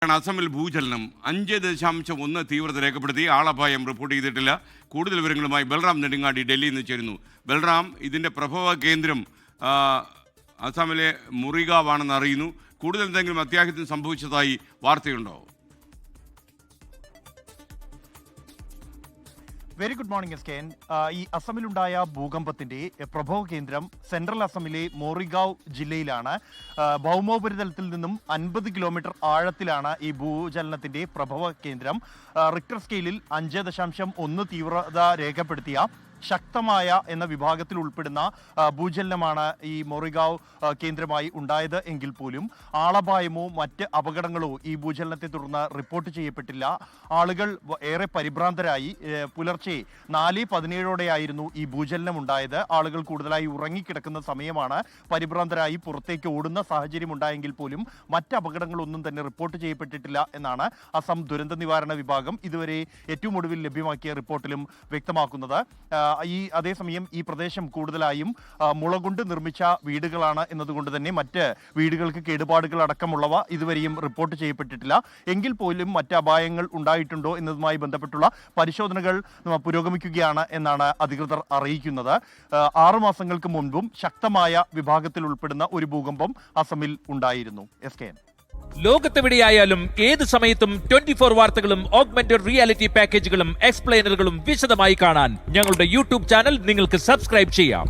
അസമിൽ ഭൂചലനം 5.1 തീവ്രത രേഖപ്പെടുത്തി. ആളപായം റിപ്പോർട്ട് ചെയ്തിട്ടില്ല. കൂടുതൽ വിവരങ്ങളുമായി ബൽറാം നെടുങ്ങാടി ഡൽഹിയിൽ നിന്ന് ചേരുന്നു. ബൽറാം, ഇതിൻ്റെ പ്രഭവ കേന്ദ്രം അസമിലെ മുറിഗാവാണെന്ന് അറിയുന്നു. കൂടുതൽ എന്തെങ്കിലും അത്യാഹിതം സംഭവിച്ചതായി വാർത്തയുണ്ടോ? വെരി ഗുഡ് മോർണിംഗ് എസ്കെൻ. ഈ അസമിലുണ്ടായ ഭൂകമ്പത്തിന്റെ പ്രഭവ കേന്ദ്രം സെൻട്രൽ അസമിലെ മോറിഗാവ് ജില്ലയിലാണ്. ഭൗമോപരിതലത്തിൽ നിന്നും 50 കിലോമീറ്റർ ആഴത്തിലാണ് ഈ ഭൂചലനത്തിന്റെ പ്രഭവ കേന്ദ്രം. റിക്ടർ സ്കെയിലിൽ 5.1 തീവ്രത രേഖപ്പെടുത്തിയ ശക്തമായ എന്ന വിഭാഗത്തിൽ ഉൾപ്പെടുന്ന ഭൂചലനമാണ് ഈ മോറിഗാവ് കേന്ദ്രമായി ഉണ്ടായത് എങ്കിൽ പോലും ആളപായമോ മറ്റ് അപകടങ്ങളോ ഈ ഭൂചലനത്തെ തുടർന്ന് റിപ്പോർട്ട് ചെയ്യപ്പെട്ടില്ല. ആളുകൾ ഏറെ പരിഭ്രാന്തരായി. പുലർച്ചെ 4:17 ഈ ഭൂചലനം ഉണ്ടായത്. ആളുകൾ കൂടുതലായി ഉറങ്ങിക്കിടക്കുന്ന സമയമാണ്. പരിഭ്രാന്തരായി പുറത്തേക്ക് ഓടുന്ന സാഹചര്യം ഉണ്ടായെങ്കിൽ പോലും മറ്റ് അപകടങ്ങളൊന്നും തന്നെ റിപ്പോർട്ട് ചെയ്യപ്പെട്ടിട്ടില്ല എന്നാണ് അസം ദുരന്ത നിവാരണ വിഭാഗം ഇതുവരെ ഏറ്റവും ഒടുവിൽ ലഭ്യമാക്കിയ റിപ്പോർട്ടിലും വ്യക്തമാക്കുന്നത്. അതേസമയം ഈ പ്രദേശം കൂടുതലായും മുള കൊണ്ട് നിർമ്മിച്ച വീടുകളാണ് എന്നതുകൊണ്ട് തന്നെ മറ്റ് വീടുകൾക്ക് കേടുപാടുകൾ അടക്കമുള്ളവ ഇതുവരെയും റിപ്പോർട്ട് ചെയ്യപ്പെട്ടിട്ടില്ല. എങ്കിൽ പോലും മറ്റ് അപായങ്ങൾ ഉണ്ടായിട്ടുണ്ടോ എന്നതുമായി ബന്ധപ്പെട്ടുള്ള പരിശോധനകൾ പുരോഗമിക്കുകയാണ് എന്നാണ് അധികൃതർ അറിയിക്കുന്നത്. 6 മാസങ്ങൾക്ക് മുൻപും ശക്തമായ വിഭാഗത്തിൽ ഉൾപ്പെടുന്ന ഒരു ഭൂകമ്പം അസമിൽ ഉണ്ടായിരുന്നു. എസ്കെൻ, ലോകത്തെവിടെയായാലും ഏത് സമയത്തും 24 വാർത്തകളും ഓഗ്മെന്റഡ് റിയാലിറ്റി പാക്കേജുകളും എക്സ്പ്ലെയിനറുകളും വിശദമായി കാണാൻ ഞങ്ങളുടെ യൂട്യൂബ് ചാനൽ നിങ്ങൾക്ക് സബ്സ്ക്രൈബ് ചെയ്യാം.